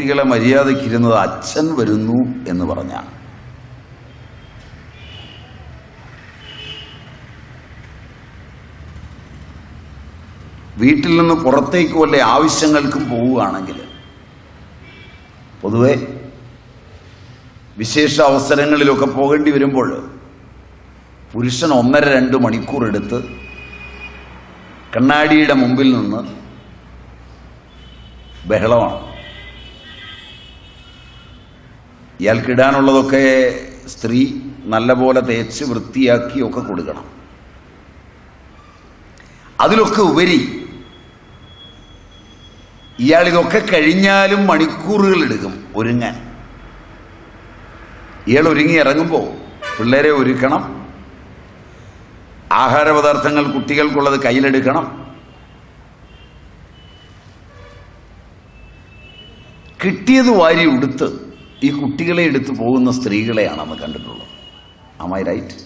കുട്ടികളെ മര്യാദയ്ക്കിരുന്നത് അച്ഛൻ വരുന്നു എന്ന് പറഞ്ഞാണ്. വീട്ടിൽ നിന്ന് പുറത്തേക്ക് വല്ല ആവശ്യങ്ങൾക്കും പോവുകയാണെങ്കിൽ പൊതുവെ വിശേഷ അവസരങ്ങളിലൊക്കെ പോകേണ്ടി വരുമ്പോൾ പുരുഷൻ 1.5-2 മണിക്കൂർ എടുത്ത് കണ്ണാടിയുടെ മുമ്പിൽ നിന്ന് ബഹളമാണ്. ഇയാൾക്കിടാനുള്ളതൊക്കെ സ്ത്രീ നല്ലപോലെ തേച്ച് വൃത്തിയാക്കി ഒക്കെ കൊടുക്കണം. അതിലൊക്കെ ഉപരി ഇയാളിതൊക്കെ കഴിഞ്ഞാലും മണിക്കൂറുകൾ എടുക്കും ഒരുങ്ങാൻ. ഇയാൾ ഒരുങ്ങി ഇറങ്ങുമ്പോൾ പിള്ളേരെ ഒരുക്കണം, ആഹാരപദാർത്ഥങ്ങൾ കുട്ടികൾക്കുള്ളത് കയ്യിലെടുക്കണം, കിട്ടിയത് വാരി ഉടുത്ത് ഈ കുട്ടികളെ എടുത്ത് പോകുന്ന സ്ത്രീകളെയാണ് നമ്മൾ കണ്ടിട്ടുള്ളത്. Am I right?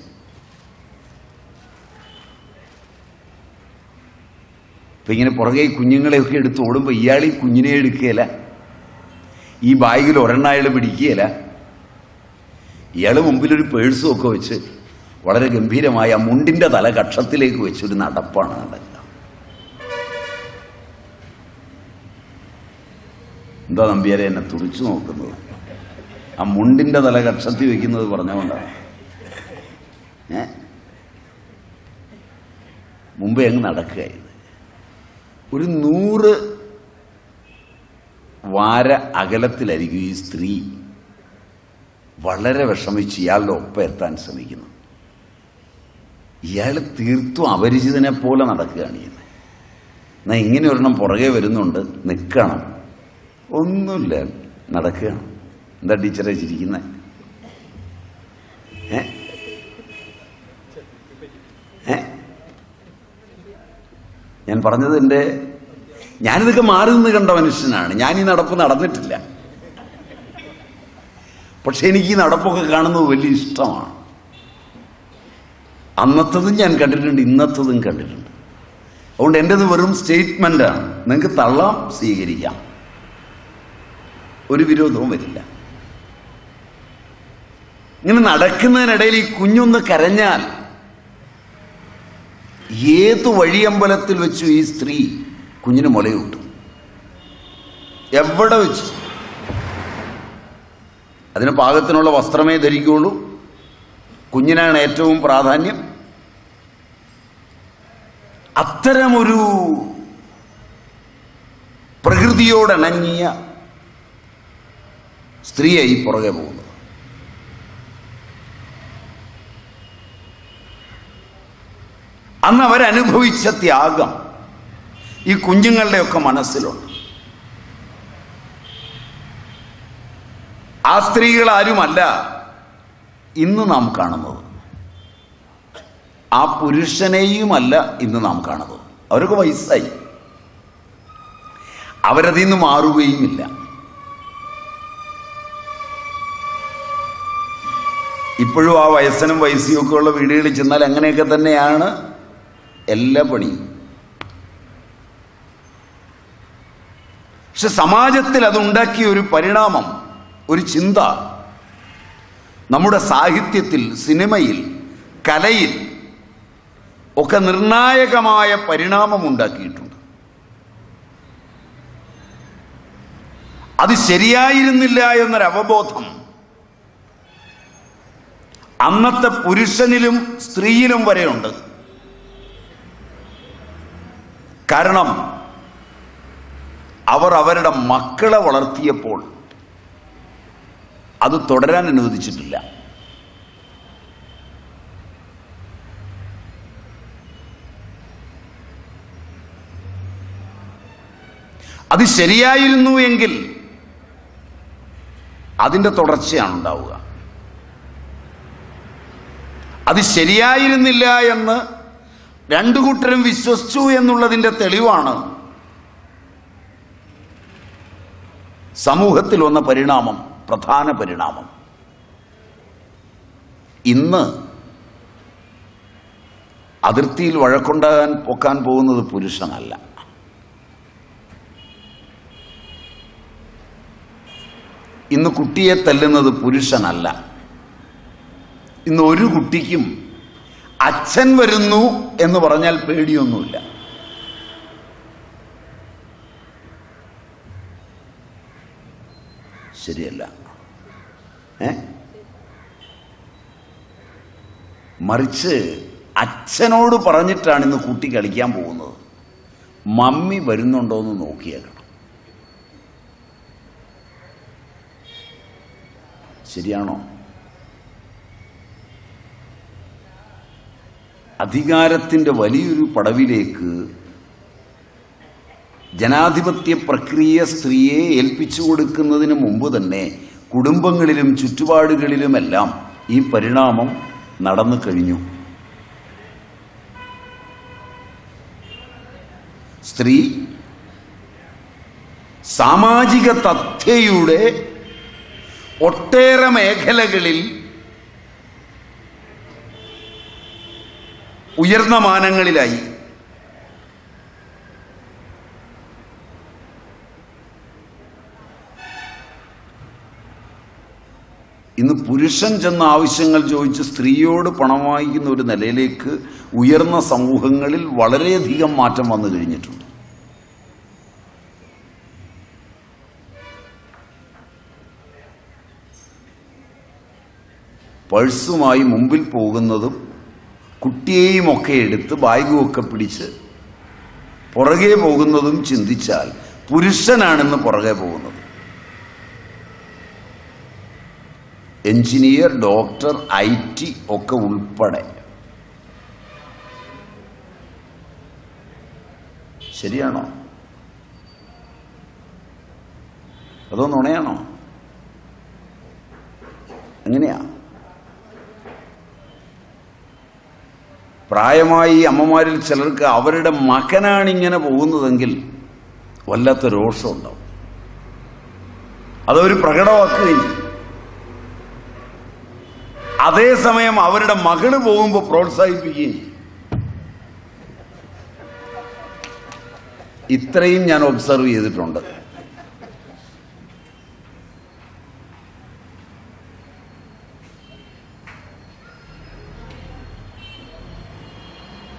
ഇപ്പം ഇങ്ങനെ പുറകെ കുഞ്ഞുങ്ങളെയൊക്കെ എടുത്ത് ഓടുമ്പോൾ ഇയാൾ ഈ കുഞ്ഞിനെ എടുക്കുകയില്ല, ഈ ബാഗിൽ ഒരെണ്ണായാൾ പിടിക്കുകയില്ല. ഇയാൾ മുമ്പിലൊരു പേഴ്സും ഒക്കെ വെച്ച് വളരെ ഗംഭീരമായ ആ മുണ്ടിൻ്റെ തല കക്ഷത്തിലേക്ക് വെച്ചൊരു നടപ്പാണ് നടക്കുക. എന്താ നമ്പ്യാരെ എന്നെ തുറിച്ചു നോക്കുന്നത്? ആ മുണ്ടിൻ്റെ തല കക്ഷത്തിൽ വെക്കുന്നത് പറഞ്ഞുകൊണ്ടാണ്. മുമ്പേ അങ്ങ് നടക്കുകയായിരുന്നു. ഒരു 100 വാര അകലത്തിലായിരിക്കും ഈ സ്ത്രീ വളരെ വിഷമിച്ച് ഇയാളുടെ ഒപ്പം എത്താൻ ശ്രമിക്കുന്നു. ഇയാൾ തീർത്തും അപരിചിതനെ പോലെ നടക്കുകയാണ് ചെയ്യുന്നത്. എന്നാൽ ഇങ്ങനെ ഒരെണ്ണം പുറകെ വരുന്നുണ്ട്, നിൽക്കണം, ഒന്നുമില്ല, നടക്കുകയാണ്. എന്താ ടീച്ചറെ ചിരിക്കുന്നത്? ഞാൻ പറഞ്ഞത് ഞാനിതൊക്കെ മാറി നിന്ന് കണ്ട മനുഷ്യനാണ്. ഞാൻ ഈ നടപ്പ് നടന്നിട്ടില്ല, പക്ഷെ എനിക്ക് ഈ നടപ്പൊക്കെ കാണുന്നത് വലിയ ഇഷ്ടമാണ്. അന്നത്തതും ഞാൻ കണ്ടിട്ടുണ്ട്, ഇന്നത്തതും കണ്ടിട്ടുണ്ട്. അതുകൊണ്ട് എൻ്റെത് വെറും സ്റ്റേറ്റ്മെൻ്റാണ്. നിങ്ങൾക്ക് തള്ളാം, സ്വീകരിക്കാം, ഒരു വിരോധവും വരില്ല. ഇങ്ങനെ നടക്കുന്നതിനിടയിൽ ഈ കുഞ്ഞൊന്ന് കരഞ്ഞാൽ ഏത് വഴിയമ്പലത്തിൽ വെച്ചു ഈ സ്ത്രീ കുഞ്ഞിന് മുലയൂട്ടും, എവിടെ വെച്ചു. അതിന് പാകത്തിനുള്ള വസ്ത്രമേ ധരിക്കുകയുള്ളൂ, കുഞ്ഞിനാണ് ഏറ്റവും പ്രാധാന്യം. അത്തരമൊരു പ്രകൃതിയോടിണങ്ങിയ സ്ത്രീയായി പുറകെ പോകുന്നത്. അന്ന് അവരനുഭവിച്ച ത്യാഗം ഈ കുഞ്ഞുങ്ങളുടെയൊക്കെ മനസ്സിലുണ്ട്. ആ സ്ത്രീകളാരുമല്ല ഇന്ന് നാം കാണുന്നത്, ആ പുരുഷനെയുമല്ല ഇന്ന് നാം കാണുന്നത്. അവരൊക്കെ വയസ്സായി, അവരതിൽ നിന്ന് മാറുകയുമില്ല. ഇപ്പോഴും ആ വയസ്സനും വയസ്സിയൊക്കെ ഉള്ള വീടുകളിൽ ചെന്നാൽ അങ്ങനെയൊക്കെ തന്നെയാണ് എല്ലാ പണിയും. പക്ഷെ സമാജത്തിൽ അതുണ്ടാക്കിയ ഒരു പരിണാമം, ഒരു ചിന്ത നമ്മുടെ സാഹിത്യത്തിൽ, സിനിമയിൽ, കലയിൽ ഒക്കെ നിർണായകമായ പരിണാമം ഉണ്ടാക്കിയിട്ടുണ്ട്. അത് ശരിയായിരുന്നില്ല എന്നൊരവബോധം അന്നത്തെ പുരുഷനിലും സ്ത്രീയിലും വരെയുണ്ട്. കാരണം അവർ അവരുടെ മക്കളെ വളർത്തിയപ്പോൾ അത് തുടരാൻ അനുവദിച്ചിട്ടില്ല. അത് ശരിയായിരുന്നു എങ്കിൽ അതിൻ്റെ തുടർച്ചയാണ് ഉണ്ടാവുക. അത് ശരിയായിരുന്നില്ല എന്ന് രണ്ടു കൂട്ടരും വിശ്വസിച്ചു എന്നുള്ളതിൻ്റെ തെളിവാണ് സമൂഹത്തിൽ വന്ന പരിണാമം, പ്രധാന പരിണാമം. ഇന്ന് അതിർത്തിയിൽ വഴക്കുണ്ടാകാൻ പൊക്കാൻ പോകുന്നത് പുരുഷനല്ല. ഇന്ന് കുട്ടിയെ തല്ലുന്നത് പുരുഷനല്ല. ഇന്ന് ഒരു കുട്ടിക്കും അച്ഛൻ വരുന്നു എന്ന് പറഞ്ഞാൽ പേടിയൊന്നുമില്ല. ശരിയല്ല? മറിച്ച് അച്ഛനോട് പറഞ്ഞിട്ടാണ് ഇന്ന് കുട്ടി കളിക്കാൻ പോകുന്നത്. മമ്മി വരുന്നുണ്ടോ എന്ന് നോക്കിയേക്കണം. ശരിയാണോ? അധികാരത്തിൻ്റെ വലിയൊരു പടവിലേക്ക് ജനാധിപത്യ പ്രക്രിയ സ്ത്രീയെ ഏൽപ്പിച്ചു കൊടുക്കുന്നതിന് മുമ്പ് തന്നെ കുടുംബങ്ങളിലും ചുറ്റുപാടുകളിലുമെല്ലാം ഈ പരിണാമം നടന്നു കഴിഞ്ഞു. സ്ത്രീ സാമാജിക തഥ്യയുടെ ഒട്ടേറെ മേഖലകളിൽ ഉയർന്ന മാനങ്ങളിലായി. ഇന്ന് പുരുഷൻ ചെന്ന ആവശ്യങ്ങൾ ചോദിച്ച് സ്ത്രീയോട് പണം വാങ്ങിക്കുന്ന ഒരു നിലയിലേക്ക് ഉയർന്ന സമൂഹങ്ങളിൽ വളരെയധികം മാറ്റം വന്നു കഴിഞ്ഞിട്ടുണ്ട്. പഴ്സുമായി മുമ്പിൽ പോകുന്നതും കുട്ടിയെയും ഒക്കെ എടുത്ത് ബാഗുമൊക്കെ പിടിച്ച് പുറകെ പോകുന്നതും ചിന്തിച്ചാൽ പുരുഷനാണെന്ന് പുറകെ പോകുന്നത്. എഞ്ചിനീയർ, ഡോക്ടർ, IT ഒക്കെ ഉൾപ്പെടെ. ശരിയാണോ? അതോ നുണയാണോ? എങ്ങനെയാ? പ്രായമായി അമ്മമാരിൽ ചിലർക്ക് അവരുടെ മകനാണിങ്ങനെ പോകുന്നതെങ്കിൽ വല്ലാത്ത രോഷം ഉണ്ടാവും. അതൊരു പ്രകടമാക്കുകയും ചെയ്യും. അതേസമയം അവരുടെ മകള് പോകുമ്പോൾ പ്രോത്സാഹിപ്പിക്കുകയും ചെയ്യും. ഇത്രയും ഞാൻ ഒബ്സർവ് ചെയ്തിട്ടുണ്ട്.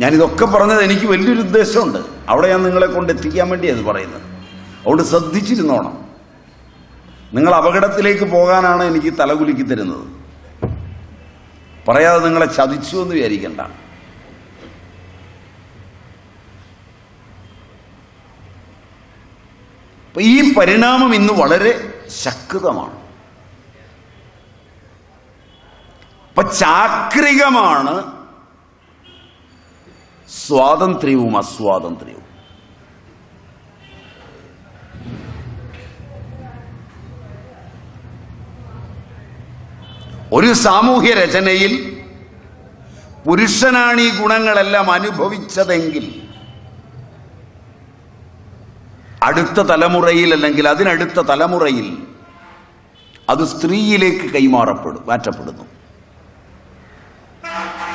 ഞാനിതൊക്കെ പറഞ്ഞത് എനിക്ക് വലിയൊരു ഉദ്ദേശമുണ്ട്. അവിടെ ഞാൻ നിങ്ങളെ കൊണ്ട് എത്തിക്കാൻ വേണ്ടി അത് പറയുന്നത്. അതുകൊണ്ട് ശ്രദ്ധിച്ചിരുന്നോണം. നിങ്ങൾ അപകടത്തിലേക്ക് പോകാനാണ് എനിക്ക് തലകുലുക്കി തരുന്നത്. പറയാതെ നിങ്ങളെ ചതിച്ചു എന്ന് വിചാരിക്കണ്ട. അപ്പൊ ഈ പരിണാമം ഇന്ന് വളരെ ശക്തമാണ്. അപ്പൊ ചാക്രികമാണ് സ്വാതന്ത്ര്യവും അസ്വാതന്ത്ര്യവും. ഒരു സാമൂഹ്യ രചനയിൽ പുരുഷനാണ് ഈ ഗുണങ്ങളെല്ലാം അനുഭവിച്ചതെങ്കിൽ അടുത്ത തലമുറയിൽ അല്ലെങ്കിൽ അതിനടുത്ത തലമുറയിൽ അത് സ്ത്രീയിലേക്ക് മാറ്റപ്പെടുന്നു.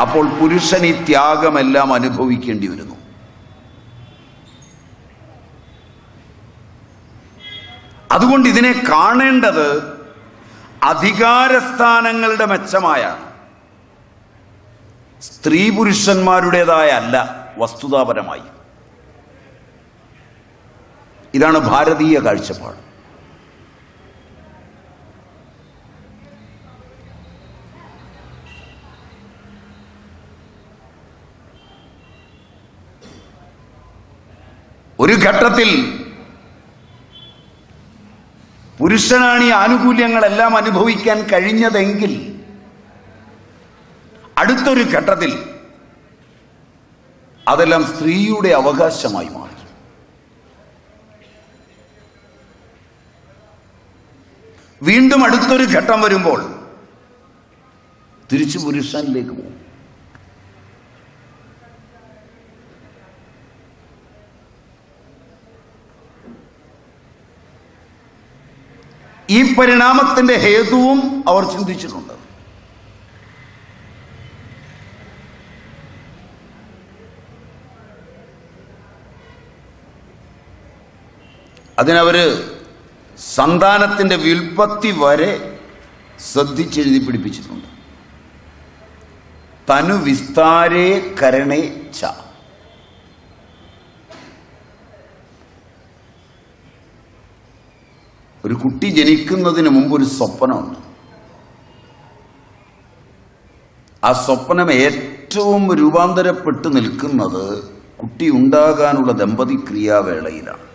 അപ്പോൾ പുരുഷൻ ഈ ത്യാഗമെല്ലാം അനുഭവിക്കേണ്ടി വരുന്നു. അതുകൊണ്ട് ഇതിനെ കാണേണ്ടത് അധികാരസ്ഥാനങ്ങളുടെ മെച്ചമായാണ്, സ്ത്രീ പുരുഷന്മാരുടേതായ അല്ല, വസ്തുതാപരമായി. ഇതാണ് ഭാരതീയ കാഴ്ചപ്പാട്. ഒരു ഘട്ടത്തിൽ പുരുഷനാണ് ഈ ആനുകൂല്യങ്ങളെല്ലാം അനുഭവിക്കാൻ കഴിഞ്ഞതെങ്കിൽ അടുത്തൊരു ഘട്ടത്തിൽ അതെല്ലാം സ്ത്രീയുടെ അവകാശമായി മാറി. വീണ്ടും അടുത്തൊരു ഘട്ടം വരുമ്പോൾ തിരിച്ചു പുരുഷനിലേക്ക് പോകും. ഈ പരിണാമത്തിന്റെ ഹേതുവും അവർ ചിന്തിച്ചിട്ടുണ്ട്. അതിനവര് സന്താനത്തിൻ്റെ വ്യുൽപ്പത്തി വരെ ശ്രദ്ധിച്ചെഴുതി പിടിപ്പിച്ചിട്ടുണ്ട്. തനു വിസ്താരേ കരണേ ച. ഒരു കുട്ടി ജനിക്കുന്നതിന് മുമ്പ് ഒരു സ്വപ്നമുണ്ട്. ആ സ്വപ്നം ഏറ്റവും രൂപാന്തരപ്പെട്ട് നിൽക്കുന്നത് കുട്ടി ഉണ്ടാകാനുള്ള ദമ്പതി ക്രിയാവേളയിലാണ്.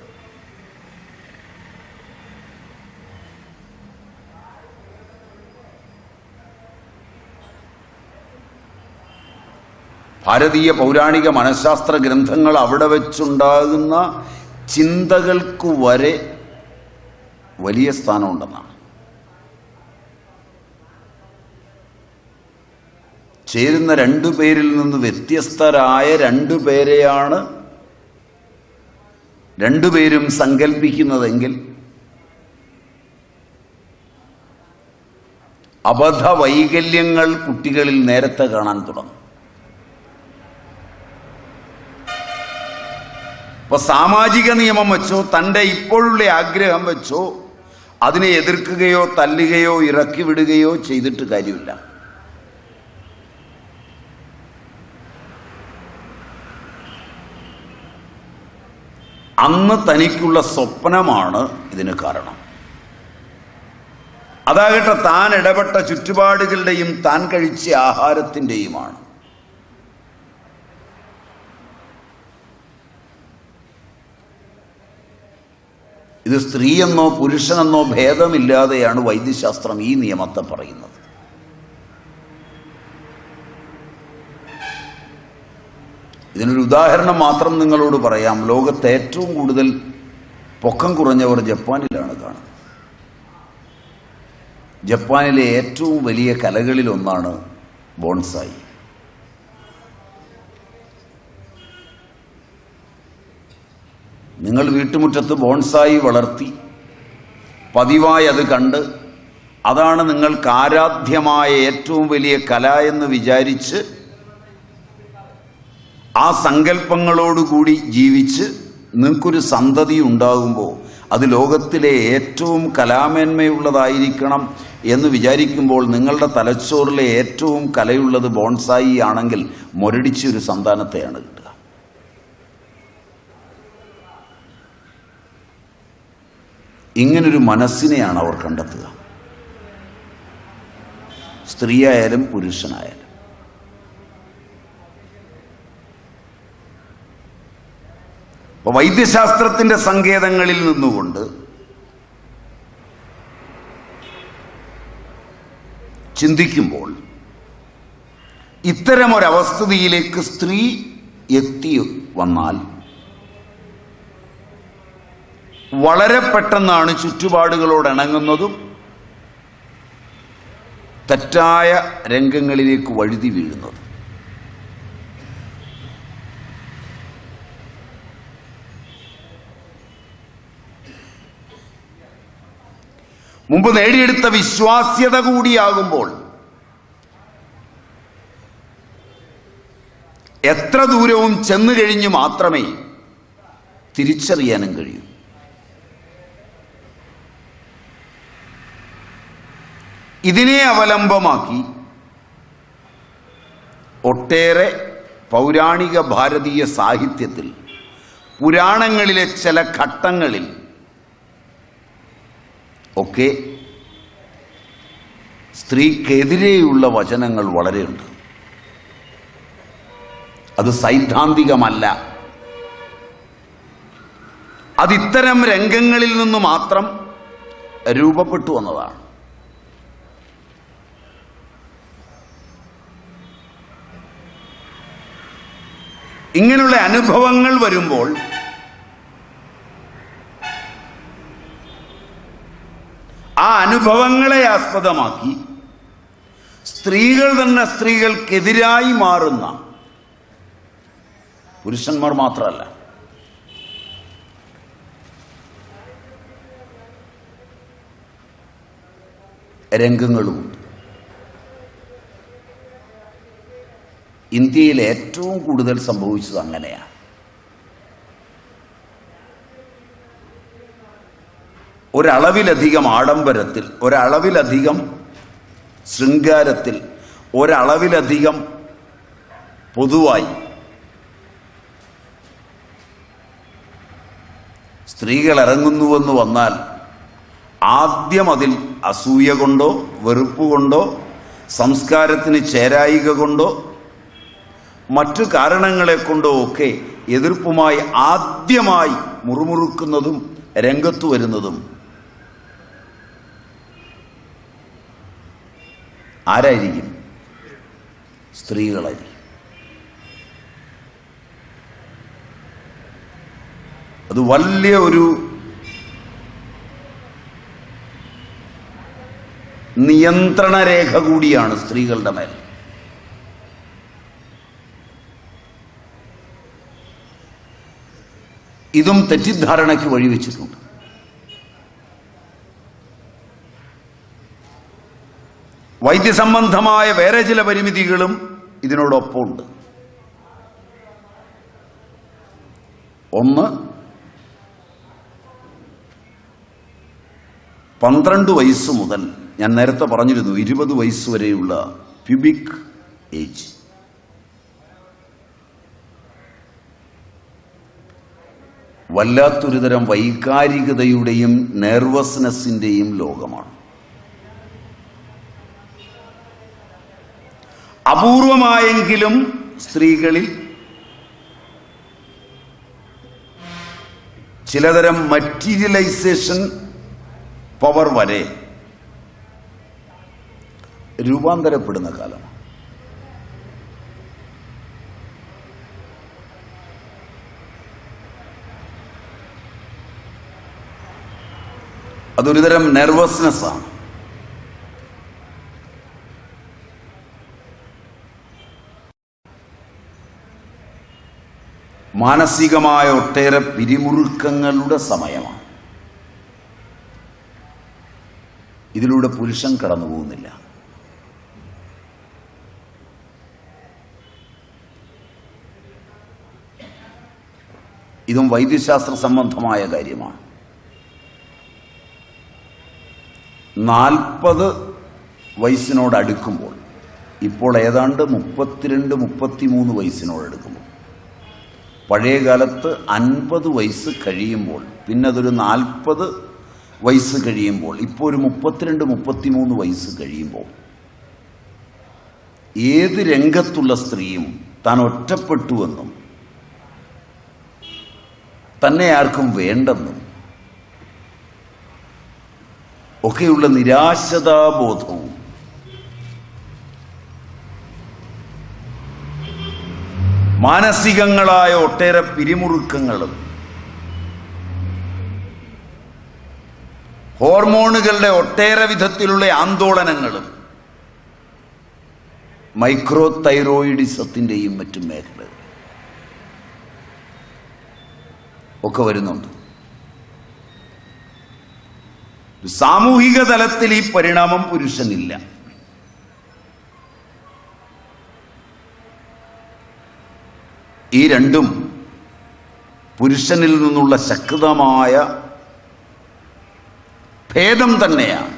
ഭാരതീയ പൗരാണിക മനഃശാസ്ത്ര ഗ്രന്ഥങ്ങൾ അവിടെ വെച്ചുണ്ടാകുന്ന ചിന്തകൾക്ക് വരെ വലിയ സ്ഥാനമുണ്ടെന്നാണ്. ചേരുന്ന രണ്ടു പേരിൽ നിന്ന് വ്യത്യസ്തരായ രണ്ടുപേരെയാണ് രണ്ടുപേരും സങ്കല്പിക്കുന്നതെങ്കിൽ അബദ്ധ വൈകല്യങ്ങൾ കുട്ടികളിൽ നേരത്തെ കാണാൻ തുടങ്ങും. അപ്പൊ സാമാജിക നിയമം വെച്ചോ തൻ്റെ ഇപ്പോഴുള്ള ആഗ്രഹം വെച്ചോ അതിനെ എതിർക്കുകയോ തല്ലുകയോ ഇറക്കി വിടുകയോ ചെയ്തിട്ട് കാര്യമില്ല. അന്ന് തനിക്കുള്ള സ്വപ്നമാണ് ഇതിന് കാരണം. അതാകട്ടെ താൻ ഇടപെട്ട ചുറ്റുപാടുകളുടെയും താൻ കഴിച്ച ആഹാരത്തിൻ്റെയുമാണ്. ഇത് സ്ത്രീയെന്നോ പുരുഷനെന്നോ ഭേദമില്ലാതെയാണ് വൈദ്യശാസ്ത്രം ഈ നിയമത്തെ പറയുന്നത്. ഇതിനൊരു ഉദാഹരണം മാത്രം നിങ്ങളോട് പറയാം. ലോകത്ത് ഏറ്റവും കൂടുതൽ പൊക്കം കുറഞ്ഞവർ ജപ്പാനിലാണ് കാണുന്നത്. ജപ്പാനിലെ ഏറ്റവും വലിയ കലകളിലൊന്നാണ് ബോൺസായി. നിങ്ങൾ വീട്ടുമുറ്റത്ത് ബോൺസായി വളർത്തി പതിവായി അത് കണ്ട് അതാണ് നിങ്ങൾക്ക് ആരാധ്യമായ ഏറ്റവും വലിയ കല എന്ന് വിചാരിച്ച് ആ സങ്കല്പങ്ങളോടുകൂടി ജീവിച്ച് നിങ്ങൾക്കൊരു സന്തതി ഉണ്ടാകുമ്പോൾ അത് ലോകത്തിലെ ഏറ്റവും കലാമേന്മയുള്ളതായിരിക്കണം എന്ന് വിചാരിക്കുമ്പോൾ നിങ്ങളുടെ തലച്ചോറിലെ ഏറ്റവും കലയുള്ളത് ബോൺസായി ആണെങ്കിൽ മുരടിച്ചൊരു സന്താനത്തെയാണ് കിട്ടുക. ഇങ്ങനൊരു മനസ്സിനെയാണ് അവർ കണ്ടെത്തുക, സ്ത്രീയായാലും പുരുഷനായാലും. അപ്പോൾ വൈദ്യശാസ്ത്രത്തിൻ്റെ സങ്കേതങ്ങളിൽ നിന്നുകൊണ്ട് ചിന്തിക്കുമ്പോൾ ഇത്തരമൊരവസ്ഥിതിയിലേക്ക് സ്ത്രീ എത്തി വന്നാൽ വളരെ പെട്ടെന്നാണ് ചുറ്റുപാടുകളോട് ഇണങ്ങുന്നതും തെറ്റായ രംഗങ്ങളിലേക്ക് വഴുതി വീഴുന്നത്. മുമ്പ് നേടിയെടുത്ത വിശ്വാസ്യത കൂടിയാകുമ്പോൾ എത്ര ദൂരവും ചെന്നു കഴിഞ്ഞ് മാത്രമേ തിരിച്ചറിയാനും കഴിയൂ. ഇതിനെ അവലംബമാക്കി ഒട്ടേറെ പൗരാണിക ഭാരതീയ സാഹിത്യത്തിൽ പുരാണങ്ങളിലെ ചില ഘട്ടങ്ങളിൽ ഒക്കെ സ്ത്രീക്കെതിരെയുള്ള വചനങ്ങൾ വളരെയുണ്ട്. അത് സൈദ്ധാന്തികമല്ല, അതിത്തരം രംഗങ്ങളിൽ നിന്ന് മാത്രം രൂപപ്പെട്ടു വന്നതാണ്. ഇങ്ങനെയുള്ള അനുഭവങ്ങൾ വരുമ്പോൾ ആ അനുഭവങ്ങളെ ആസ്പദമാക്കി സ്ത്രീകൾ തന്നെ സ്ത്രീകൾക്കെതിരായി മാറുന്ന, പുരുഷന്മാർ മാത്രമല്ല, രംഗങ്ങളുമുണ്ട്. ഇന്ത്യയിൽ ഏറ്റവും കൂടുതൽ സംഭവിച്ചത് അങ്ങനെയാണ്. ഒരളവിലധികം ആഡംബരത്തിൽ, ഒരളവിലധികം ശൃംഗാരത്തിൽ, ഒരളവിലധികം പൊതുവായി സ്ത്രീകൾ ഇറങ്ങുന്നുവെന്ന് വന്നാൽ ആദ്യം അതിൽ അസൂയ കൊണ്ടോ വെറുപ്പ് കൊണ്ടോ സംസ്കാരത്തിന് ചേരായിക കൊണ്ടോ മറ്റു കാരണങ്ങളെ കൊണ്ടോ ഒക്കെ എതിർപ്പുമായി ആദ്യമായി മുറുമുറുക്കുന്നതും രംഗത്തു വരുന്നതും ആരായിരിക്കും? സ്ത്രീകളായിരിക്കും. അത് വലിയ ഒരു നിയന്ത്രണ രേഖ കൂടിയാണ് സ്ത്രീകളുടെ മേൽ. ഇതും തെറ്റിദ്ധാരണയ്ക്ക് വഴിവെച്ചിട്ടുണ്ട്. വൈദ്യസംബന്ധമായ വേറെ ചില പരിമിതികളും ഇതിനോടൊപ്പമുണ്ട്. ഒന്ന്, 12 വയസ്സ് മുതൽ, ഞാൻ നേരത്തെ പറഞ്ഞിരുന്നു 20 വയസ്സ് വരെയുള്ള പ്യൂബിക് ഏജ്, വല്ലാത്തൊരുതരം വൈകാരികതയുടെയും നെർവസ്നെസ്സിന്റെയും ലോകമാണ്. അപൂർവമായെങ്കിലും സ്ത്രീകളിൽ ചിലതരം മറ്റീരിയലൈസേഷൻ പവർ വരെ രൂപാന്തരപ്പെടുന്ന കാലമാണ്. അതൊരുതരം നെർവസ്നെസ്സാണ്. മാനസികമായ ഒട്ടേറെ പിരിമുറുക്കങ്ങളുടെ സമയമാണ്. ഇതിലൂടെ പുരുഷൻ കടന്നു പോകുന്നില്ല. ഇതും വൈദ്യശാസ്ത്ര സംബന്ധമായ കാര്യമാണ്. 40 വയസ്സിനോടടുക്കുമ്പോൾ, ഇപ്പോൾ ഏതാണ്ട് 32-33 വയസ്സിനോടടുക്കുമ്പോൾ, പഴയ കാലത്ത് 50 വയസ്സ് കഴിയുമ്പോൾ, പിന്നെ അതൊരു 40 വയസ്സ് കഴിയുമ്പോൾ, ഇപ്പോൾ ഒരു 32-33 വയസ്സ് കഴിയുമ്പോൾ ഏത് രംഗത്തുള്ള സ്ത്രീയും താൻ ഒറ്റപ്പെട്ടുവെന്നും തന്നെ ആർക്കും വേണ്ടെന്നും ഒക്കെയുള്ള നിരാശതാബോധവും മാനസികങ്ങളായ ഒട്ടേറെ പിരിമുറുക്കങ്ങളും ഹോർമോണുകളുടെ ഒട്ടേറെ വിധത്തിലുള്ള ആന്തോളനങ്ങളും മൈക്രോ തൈറോയിഡിസത്തിൻ്റെയും മറ്റും മേഖലകൾ ഒക്കെ വരുന്നുണ്ട്. സാമൂഹിക തലത്തിൽ ഈ പരിണാമം പുരുഷനില്ല. ഈ രണ്ടും പുരുഷനിൽ നിന്നുള്ള ശക്തമായ ഭേദം തന്നെയാണ്.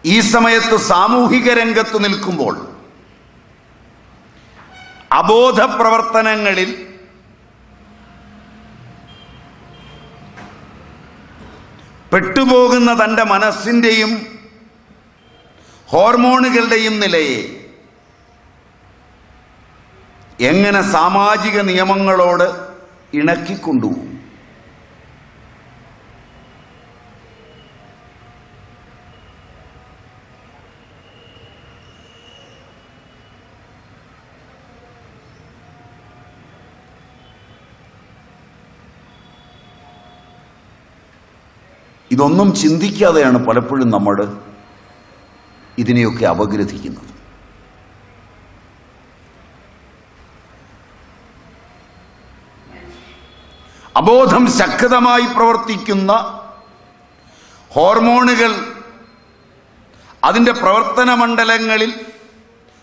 ഈ സമയത്ത് സാമൂഹിക രംഗത്ത് നിൽക്കുമ്പോൾ അബോധ പ്രവർത്തനങ്ങളിൽ പെട്ടുപോകുന്ന തൻ്റെ മനസ്സിൻ്റെയും ഹോർമോണുകളുടെയും നിലയെ എങ്ങനെ സാമാജിക നിയമങ്ങളോട് ഇണക്കിക്കൊണ്ടുപോകും? ഇതൊന്നും ചിന്തിക്കാതെയാണ് പലപ്പോഴും നമ്മൾ ഇതിനെയൊക്കെ അപഗ്രഥിക്കുന്നത്. അബോധം ശക്തമായി പ്രവർത്തിക്കുന്ന ഹോർമോണുകൾ അതിൻ്റെ പ്രവർത്തന മണ്ഡലങ്ങളിൽ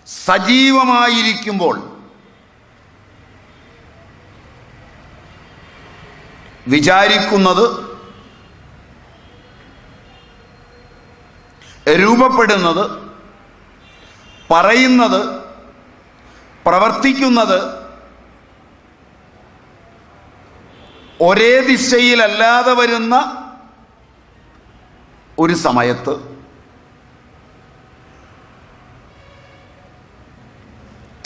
സജീവമായിരിക്കുമ്പോൾ വിചാരിക്കുന്നത്, രൂപപ്പെടുന്നത്, പറയുന്നത്, പ്രവർത്തിക്കുന്നത് ഒരേ ദിശയിലല്ലാതെ വരുന്ന ഒരു സമയത്ത്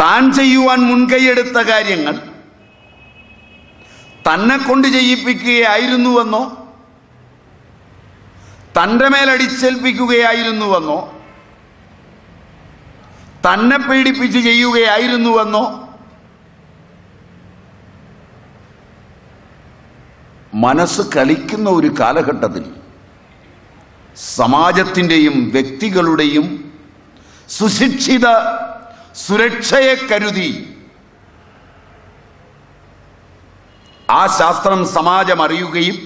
താൻ ചെയ്യുവാൻ മുൻകൈയെടുത്ത കാര്യങ്ങൾ തന്നെ കൊണ്ട് ചെയ്യിപ്പിക്കുകയായിരുന്നുവെന്നോ തൻ്റെ മേലടിച്ചേൽപ്പിക്കുകയായിരുന്നുവെന്നോ തന്നെ പീഡിപ്പിച്ച് ചെയ്യുകയായിരുന്നുവെന്നോ മനസ്സ് കളിക്കുന്ന ഒരു കാലഘട്ടത്തിൽ സമാജത്തിൻ്റെയും വ്യക്തികളുടെയും സുശിക്ഷിത സുരക്ഷയെ കരുതി ആ ശാസ്ത്രം സമാജം അറിയുകയും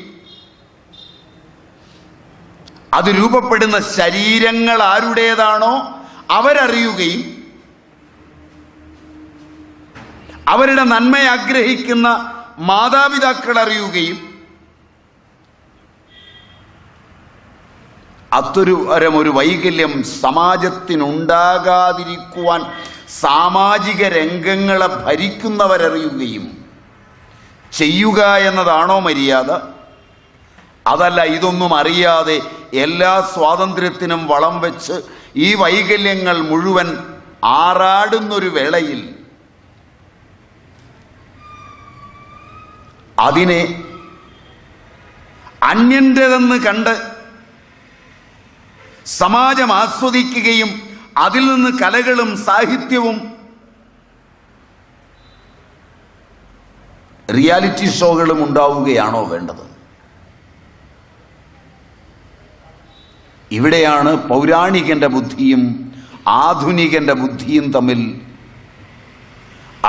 അത് രൂപപ്പെടുന്ന ശരീരങ്ങൾ ആരുടേതാണോ അവരറിയുകയും അവരുടെ നന്മ ആഗ്രഹിക്കുന്ന മാതാപിതാക്കൾ അറിയുകയും ഒരു വൈകല്യം സമാജത്തിനുണ്ടാകാതിരിക്കുവാൻ സാമാജിക രംഗങ്ങളെ ഭരിക്കുന്നവരറിയുകയും ചെയ്യുക എന്നതാണോ മര്യാദ? അതല്ല, ഇതൊന്നും അറിയാതെ എല്ലാ സ്വാതന്ത്ര്യത്തിനും വളം വെച്ച് ഈ വൈകല്യങ്ങൾ മുഴുവൻ ആറാടുന്നൊരു വേളയിൽ അതിനെ അന്യൻ്റെതെന്ന് കണ്ട് സമാജം ആസ്വദിക്കുകയും അതിൽ നിന്ന് കലകളും സാഹിത്യവും റിയാലിറ്റി ഷോകളും ഉണ്ടാവുകയാണോ വേണ്ടത്? ഇവിടെയാണ് പൗരാണികന്റെ ബുദ്ധിയും ആധുനികന്റെ ബുദ്ധിയും തമ്മിൽ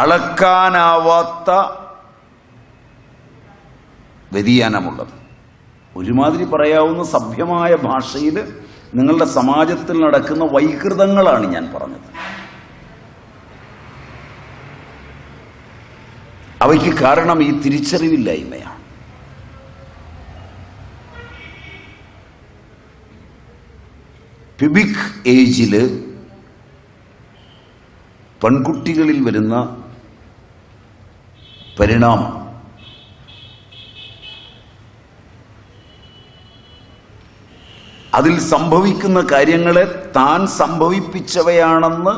അളക്കാനാവാത്ത വ്യതിയാനമുള്ളത്. ഒരുമാതിരി പറയാവുന്ന സഭ്യമായ ഭാഷയിൽ നിങ്ങളുടെ സമാജത്തിൽ നടക്കുന്ന വൈകൃതങ്ങളാണ് ഞാൻ പറഞ്ഞത്. അവയ്ക്ക് കാരണം ഈ തിരിച്ചറിവില്ലായ്മയാണ്. പ്യൂബിക് ഏജിൽ പെൺകുട്ടികളിൽ വരുന്ന പരിണാമം അതിൽ സംഭവിക്കുന്ന കാര്യങ്ങളെ താൻ സംഭവിപ്പിച്ചവയാണെന്ന്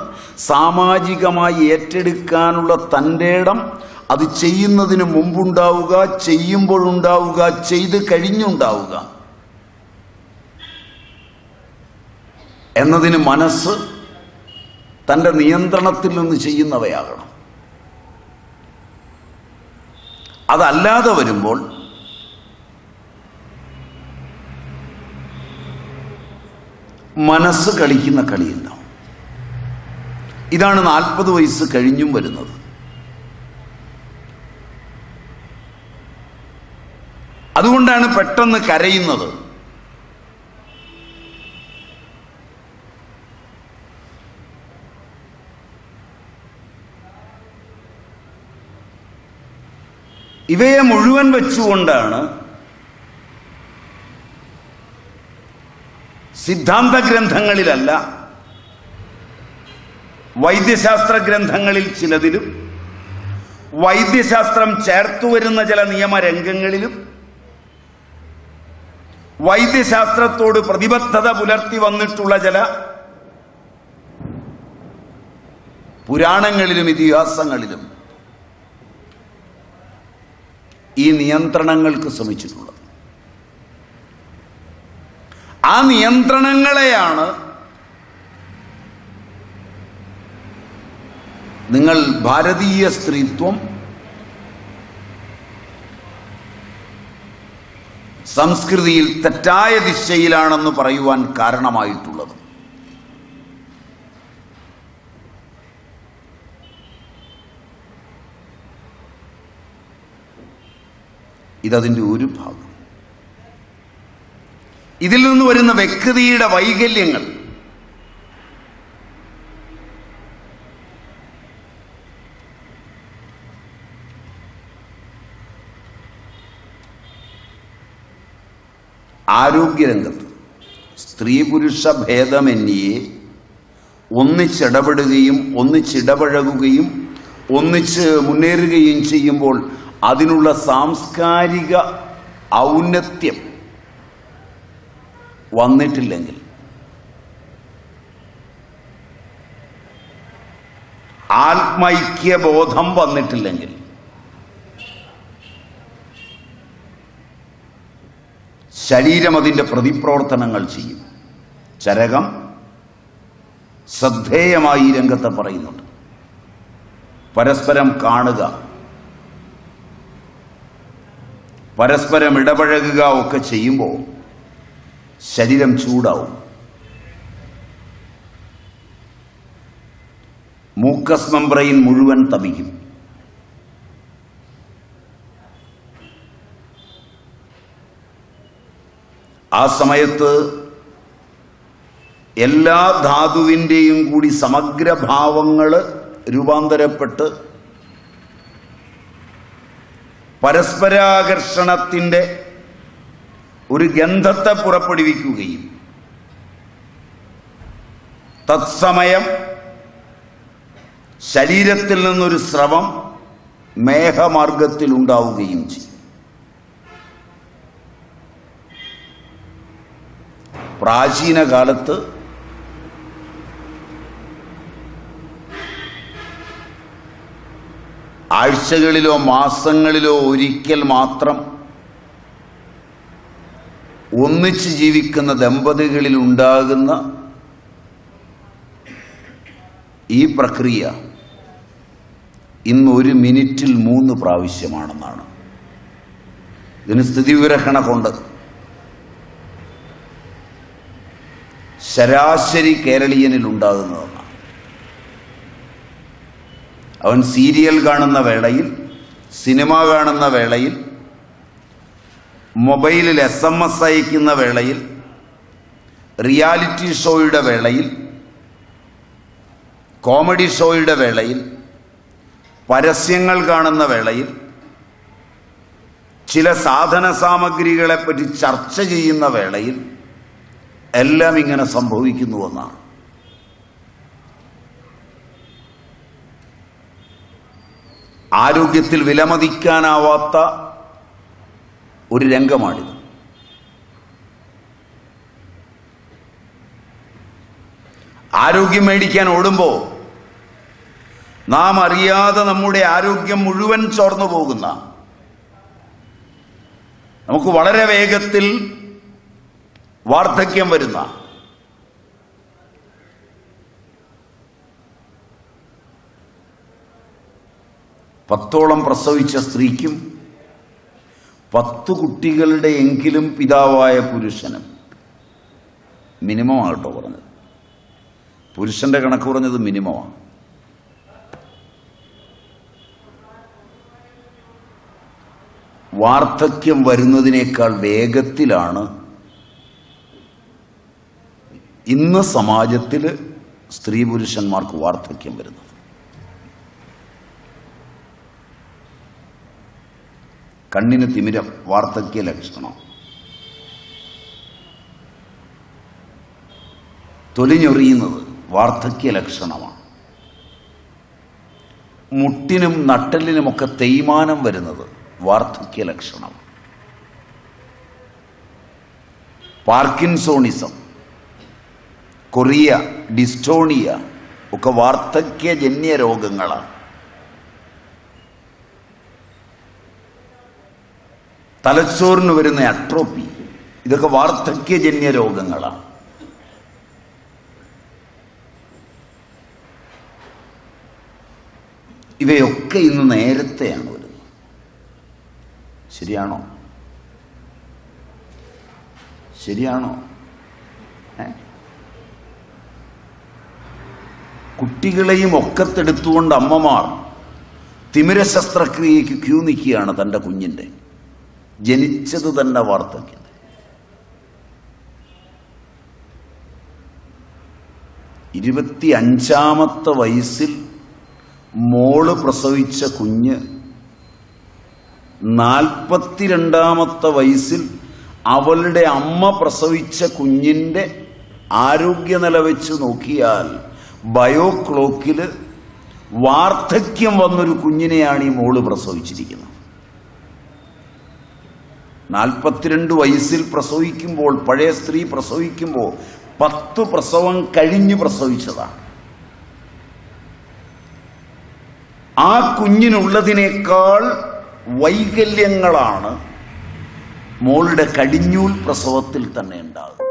സാമാജികമായി ഏറ്റെടുക്കാനുള്ള തൻ്റെ ഇടം അത് ചെയ്യുന്നതിന് മുമ്പുണ്ടാവുക, ചെയ്യുമ്പോഴുണ്ടാവുക, ചെയ്ത് കഴിഞ്ഞുണ്ടാവുക എന്നതിന് മനസ്സ് തൻ്റെ നിയന്ത്രണത്തിൽ നിന്ന് ചെയ്യുന്നവയാകണം. അതല്ലാതെ വരുമ്പോൾ മനസ്സ് കളിക്കുന്ന കളിയുണ്ടാവും. ഇതാണ് 40 വയസ്സ് കഴിഞ്ഞും വരുന്നത്. അതുകൊണ്ടാണ് പെട്ടെന്ന് കരയുന്നത്. ഇവയെ മുഴുവൻ വെച്ചുകൊണ്ടാണ് സിദ്ധാന്ത ഗ്രന്ഥങ്ങളിലല്ല, വൈദ്യശാസ്ത്ര ഗ്രന്ഥങ്ങളിൽ ചിലതിലും വൈദ്യശാസ്ത്രം ചേർത്തുവരുന്ന ചില നിയമരംഗങ്ങളിലും വൈദ്യശാസ്ത്രത്തോട് പ്രതിബദ്ധത പുലർത്തി വന്നിട്ടുള്ള ചില പുരാണങ്ങളിലും ഇതിഹാസങ്ങളിലും ഈ നിയന്ത്രണങ്ങൾക്ക് ശ്രമിച്ചിട്ടുള്ളത്. ആ നിയന്ത്രണങ്ങളെയാണ് നിങ്ങൾ ഭാരതീയ സ്ത്രീത്വം, സംസ്കൃതിയിൽ തെറ്റായ ദിശയിലാണെന്ന് പറയുവാൻ കാരണമായിട്ടുള്ളത്. ഇതതിൻ്റെ ഒരു ഭാഗം. ഇതിൽ നിന്ന് വരുന്ന വ്യക്തിയുടെ വൈകല്യങ്ങൾ ആരോഗ്യരംഗത്ത് സ്ത്രീ പുരുഷ ഭേദമന്യേ ഒന്നിച്ചിടപെടുകയും ഒന്നിച്ചിടപഴകുകയും ഒന്നിച്ച് മുന്നേറുകയും ചെയ്യുമ്പോൾ അതിനുള്ള സാംസ്കാരിക ഔന്നത്യം വന്നിട്ടില്ലെങ്കിൽ, ആത്മൈക്യബോധം വന്നിട്ടില്ലെങ്കിൽ ശരീരം അതിൻ്റെ പ്രതിപ്രവർത്തനങ്ങൾ ചെയ്യും. ചരകം ശ്രദ്ധേയമായി ഈ രംഗത്ത് പറയുന്നുണ്ട്. പരസ്പരം കാണുക, പരസ്പരം ഇടപഴകുക ഒക്കെ ചെയ്യുമ്പോൾ ശരീരം ചൂടാവും. മൂക്കസ് മെംബ്രെയിൻ മുഴുവൻ തപിക്കും. ആ സമയത്ത് എല്ലാ ധാതുവിൻ്റെയും കൂടി സമഗ്രഭാവങ്ങൾ രൂപാന്തരപ്പെട്ട് പരസ്പരാകർഷണത്തിൻ്റെ ഒരു ഗന്ധത്തെ പുറപ്പെടുവിക്കുകയും തത്സമയം ശരീരത്തിൽ നിന്നൊരു സ്രവം മേഘമാർഗത്തിൽ ഉണ്ടാവുകയും ചെയ്യും. പ്രാചീന കാലത്ത് ആഴ്ചകളിലോ മാസങ്ങളിലോ ഒരിക്കൽ മാത്രം ഒന്നിച്ച് ജീവിക്കുന്ന ദമ്പതികളിൽ ഉണ്ടാകുന്ന ഈ പ്രക്രിയ ഇന്ന് 1 മിനിറ്റിൽ 3 പ്രാവശ്യമാണെന്നാണ്. ഇതിന് സ്ഥിതിവിവരക്കണ കൊണ്ട് ശരാശരി കേരളീയനിൽ ഉണ്ടാകുന്നതാണ്. അവൻ സീരിയൽ കാണുന്ന വേളയിൽ, സിനിമ കാണുന്ന വേളയിൽ, മൊബൈലിൽ SMS അയക്കുന്ന വേളയിൽ, റിയാലിറ്റി ഷോയുടെ വേളയിൽ, കോമഡി ഷോയുടെ വേളയിൽ, പരസ്യങ്ങൾ കാണുന്ന വേളയിൽ, ചില സാധന സാമഗ്രികളെപ്പറ്റി ചർച്ച ചെയ്യുന്ന വേളയിൽ എല്ലാം ഇങ്ങനെ സംഭവിക്കുന്നുവെന്നാണ്. ആരോഗ്യത്തിൽ വിലമതിക്കാനാവാത്ത ഒരു രംഗമാണിത്. ആരോഗ്യം മേടിക്കാൻ ഓടുമ്പോൾ നാം അറിയാതെ നമ്മുടെ ആരോഗ്യം മുഴുവൻ ചോർന്നു പോകുന്ന, നമുക്ക് വളരെ വേഗത്തിൽ വാർദ്ധക്യം വരുന്ന, പത്തോളം പ്രസവിച്ച സ്ത്രീക്കും 10 കുട്ടികളുടെ എങ്കിലും പിതാവായ പുരുഷനും, മിനിമം ആകട്ടോ പറഞ്ഞത്, പുരുഷന്റെ കണക്ക് പറഞ്ഞത് മിനിമമാണ്. വാർദ്ധക്യം വരുന്നതിനേക്കാൾ വേഗത്തിലാണ് ഇന്ന് സമാജത്തിൽ സ്ത്രീ പുരുഷന്മാർക്ക് വാർദ്ധക്യം വരുന്നത്. കണ്ണിന് തിമിരം വാർദ്ധക്യ ലക്ഷണം, തൊലിഞ്ഞൊറിയുന്നത് വാർദ്ധക്യ ലക്ഷണമാണ്. മുട്ടിനും നട്ടെല്ലിനുമൊക്കെ തേയ്മാനം വരുന്നത് വാർദ്ധക്യ ലക്ഷണം. പാർക്കിൻസോണിസം, കൊറിയ, ഡിസ്റ്റോണിയ ഒക്കെ വാർദ്ധക്യജന്യ രോഗങ്ങളാണ്. തലച്ചോറിന് വരുന്ന അട്രോപ്പി, ഇതൊക്കെ വാർദ്ധക്യജന്യ രോഗങ്ങളാണ്. ഇവയൊക്കെ ഇന്ന് നേരത്തെയാണ് വരുന്നത്. ശരിയാണോ? ശരിയാണോ? കുട്ടികളെയും ഒക്കത്തെടുത്തുകൊണ്ട് അമ്മമാർ തിമിര ശസ്ത്രക്രിയയ്ക്ക് ക്യൂ നിൽക്കുകയാണ് തൻ്റെ കുഞ്ഞിൻ്റെ. ജനിച്ചത് തന്നെ വാർദ്ധക്യം. ഇരുപത്തിയഞ്ചാമത്തെ വയസ്സിൽ മോള് പ്രസവിച്ച കുഞ്ഞ് 42ാമത്തെ വയസ്സിൽ അവളുടെ അമ്മ പ്രസവിച്ച കുഞ്ഞിൻ്റെ ആരോഗ്യനില വെച്ച് നോക്കിയാൽ ബയോ ക്ലോക്കിൽ വാർദ്ധക്യം വന്നൊരു കുഞ്ഞിനെയാണ് ഈ മോള് പ്രസവിച്ചിരിക്കുന്നത്. 42 വയസ്സിൽ പ്രസവിക്കുമ്പോൾ, പഴയ സ്ത്രീ പ്രസവിക്കുമ്പോൾ 10 പ്രസവം കഴിഞ്ഞ് പ്രസവിച്ചതാണ്. ആ കുഞ്ഞിനുള്ളതിനേക്കാൾ വൈകല്യങ്ങളാണ് മോളുടെ കടിഞ്ഞൂൽ പ്രസവത്തിൽ തന്നെ ഉണ്ടാകുന്നത്.